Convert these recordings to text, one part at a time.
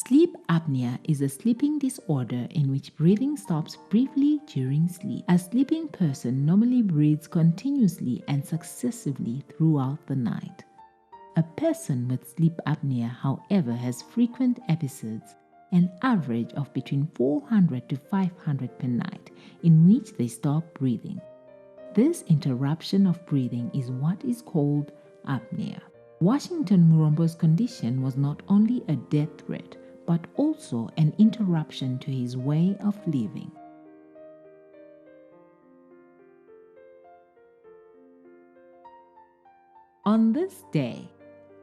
Sleep apnea is a sleeping disorder in which breathing stops briefly during sleep. A sleeping person normally breathes continuously and successively throughout the night. A person with sleep apnea, however, has frequent episodes, an average of between 400 to 500 per night, in which they stop breathing. This interruption of breathing is what is called apnea. Washington Murombo's condition was not only a death threat, but also an interruption to his way of living. On this day,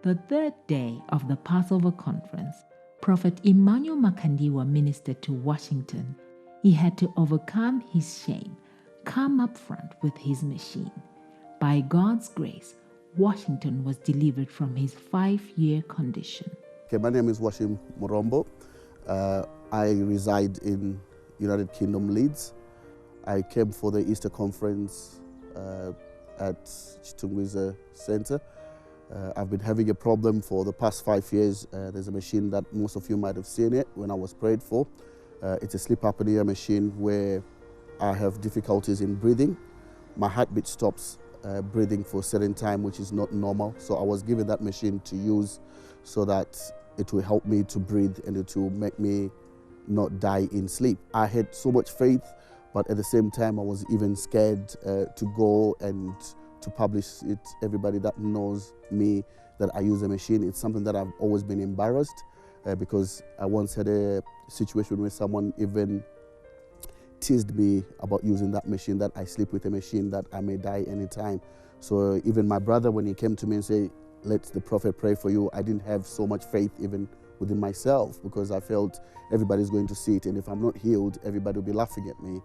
the third day of the Passover conference, Prophet Emmanuel Makandiwa ministered to Washington. He had to overcome his shame, come up front with his machine. By God's grace, Washington was delivered from his 5-year condition. Okay, my name is Washington Murombo. I reside in United Kingdom, Leeds. I came for the Easter conference at Chitungwiza Center. I've been having a problem for the past 5 years. There's a machine that most of you might have seen it when I was prayed for. It's a sleep apnea machine where I have difficulties in breathing. My heartbeat stops breathing for a certain time, which is not normal. So I was given that machine to use so that it will help me to breathe and it will make me not die in sleep. I had so much faith, but at the same time I was even scared to go and to publish it. Everybody that knows me that I use a machine, it's something that I've always been embarrassed because I once had a situation where someone even teased me about using that machine, that I sleep with a machine, that I may die anytime. So even my brother, when he came to me and said, let the prophet pray for you, I didn't have so much faith even within myself because I felt everybody's going to see it, and if I'm not healed, everybody will be laughing at me.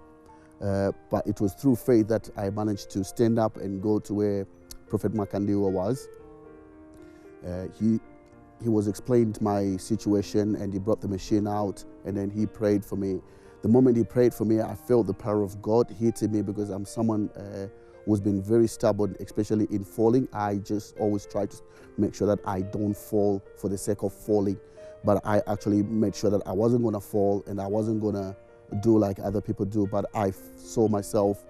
But it was through faith that I managed to stand up and go to where Prophet Makandiwa was. He was explained my situation and he brought the machine out and then he prayed for me. The moment he prayed for me, I felt the power of God hitting me because I'm someone who's been very stubborn, especially in falling. I just always try to make sure that I don't fall for the sake of falling. But I actually made sure that I wasn't going to fall and I wasn't going to do like other people do. But I saw myself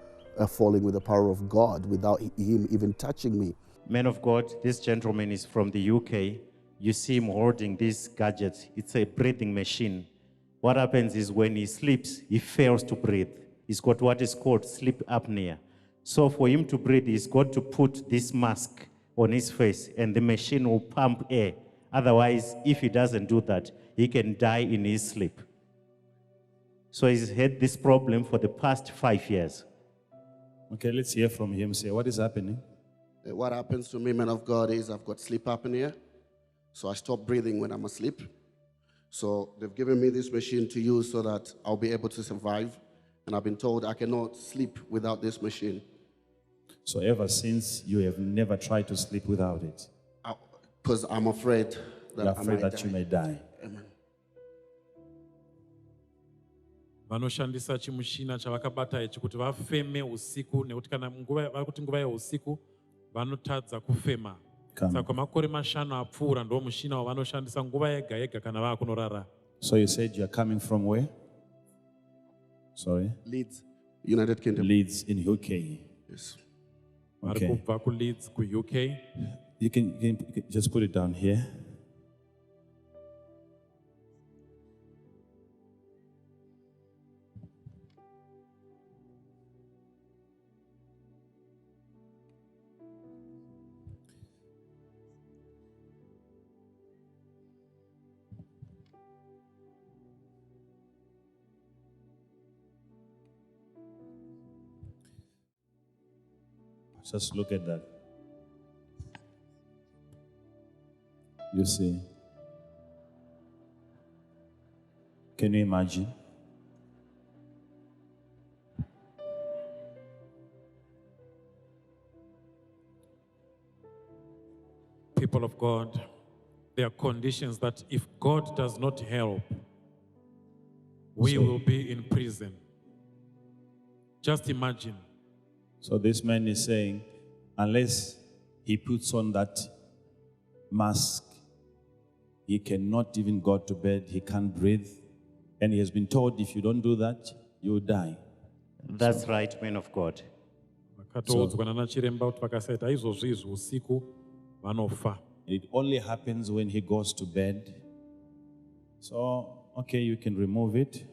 falling with the power of God without him even touching me. Man of God, this gentleman is from the UK. You see him holding this gadget. It's a breathing machine. What happens is when he sleeps, he fails to breathe. He's got what is called sleep apnea. So for him to breathe, he's got to put this mask on his face and the machine will pump air. Otherwise, if he doesn't do that, he can die in his sleep. So he's had this problem for the past 5 years. Okay, let's hear from him. Say, what is happening? What happens to me, man of God, is I've got sleep apnea. So I stop breathing when I'm asleep. So they've given me this machine to use so that I'll be able to survive. And I've been told I cannot sleep without this machine. So ever since, you have never tried to sleep without it? Because I'm afraid that You're afraid that you may die. Amen. Vanoshandisa chimushina chavakabata ichi kuti vafeme usiku nekuti kana vakuti nguva yeusiku vanotadza kufema. Saka makore mashanu apfuura ndo mushina wavanoshandisa nguva yega yega kana vakunorara. So you said you're coming from where? Sorry? Leeds, United Kingdom. Leeds in UK. Yes. Okay. Kubva ku Leeds ku UK. You can just put it down here. Just look at that. You see? Can you imagine? People of God, there are conditions that if God does not help, we will be in prison. Just imagine. So this man is saying, unless he puts on that mask, He cannot even go to bed. He can't breathe. And he has been told, if you don't do that, you will die. That's right, man of God. vakatoudzwa nana chiremba kuti vakasaita izvozvo izvi usiku vanofa. It only happens when he goes to bed. So, okay, you can remove it.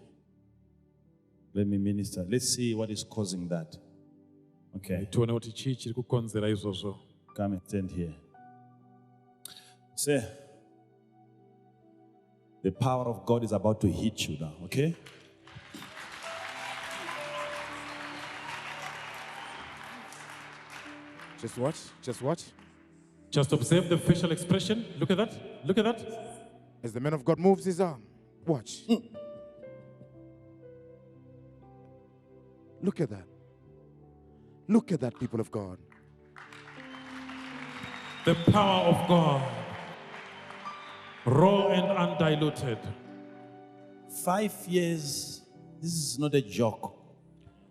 Let me minister. Let's see what is causing that. Okay. tione kuti chii chiri kukonzera izvozvo. Come and stand here. Say, the power of God is about to hit you now, okay? Just watch. Just watch. Just observe the facial expression. Look at that. Look at that. As the man of God moves his arm. Watch. Look at that. Look at that, people of God. The power of God, raw and undiluted. 5 years, this is not a joke.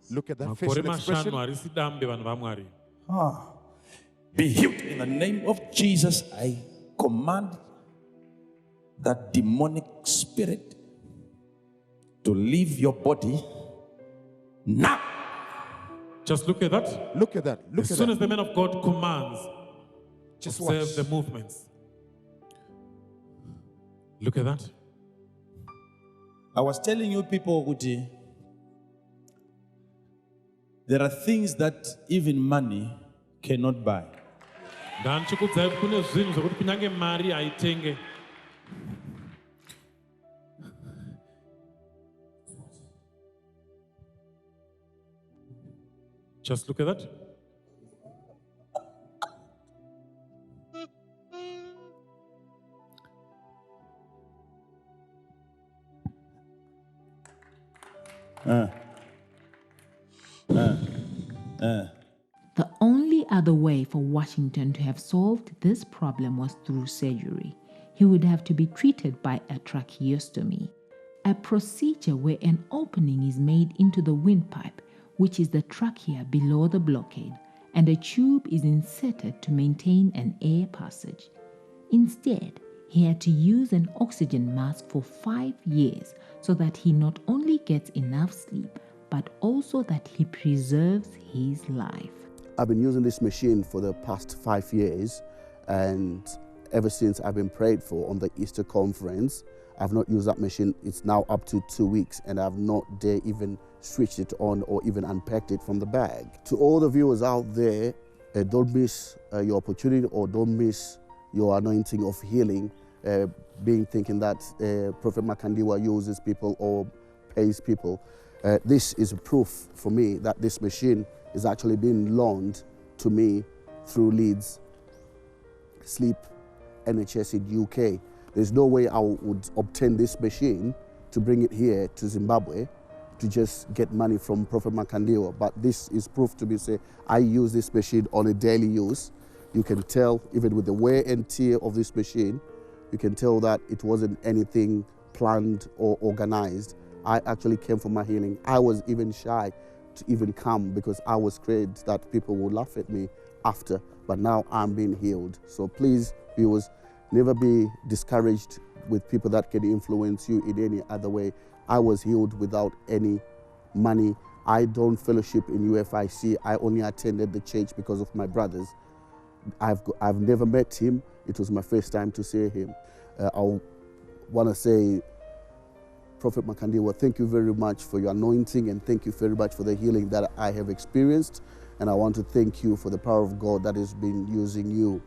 Look at that Makore facial mashanu expression. harisi dambe vanhu vaMwari. Be healed in the name of Jesus. I command that demonic spirit to leave your body now. Just look at that. Look at that. Look As at soon that. as the man of God commands, Just observe watch. the movements. Look at that. I was telling you people, Uti, there are things that even money cannot buy. Ndanchikudzai kuti kune zvinhu zvokuti kunyange mari haitenge. Just look at that. The only other way for Washington to have solved this problem was through surgery. He would have to be treated by a tracheostomy, a procedure where an opening is made into the windpipe, which is the trachea below the blockade, and a tube is inserted to maintain an air passage. Instead, he had to use an oxygen mask for 5 years so that he not only gets enough sleep, but also that he preserves his life. I've been using this machine for the past 5 years, and ever since I've been prayed for on the Easter conference, I've not used that machine. It's now up to 2 weeks, and I've not dare even switched it on or even unpacked it from the bag. To all the viewers out there, don't miss your opportunity, or don't miss your anointing of healing, thinking that Prophet Makandiwa uses people or pays people. This is a proof for me that this machine is actually being loaned to me through Leeds Sleep NHS in UK. There's no way I would obtain this machine to bring it here to Zimbabwe to just get money from Prophet Makandiwa. But this is proof to me, say, I use this machine on a daily use. You can tell, even with the wear and tear of this machine, you can tell that it wasn't anything planned or organized. I actually came for my healing. I was even shy to even come because I was scared that people would laugh at me after, but now I'm being healed. So please, viewers, never be discouraged with people that can influence you in any other way. I was healed without any money. I don't fellowship in UFIC. I only attended the church because of my brothers. I've never met him. It was my first time to see him. I want to say, Prophet Makandiwa, thank you very much for your anointing, and thank you very much for the healing that I have experienced. And I want to thank you for the power of God that has been using you.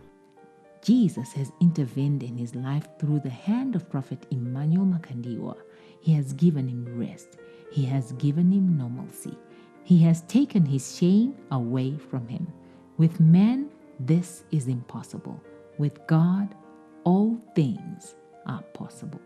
Jesus has intervened in his life through the hand of Prophet Emmanuel Makandiwa. He has given him rest. He has given him normalcy. He has taken his shame away from him. With man, this is impossible. With God, all things are possible.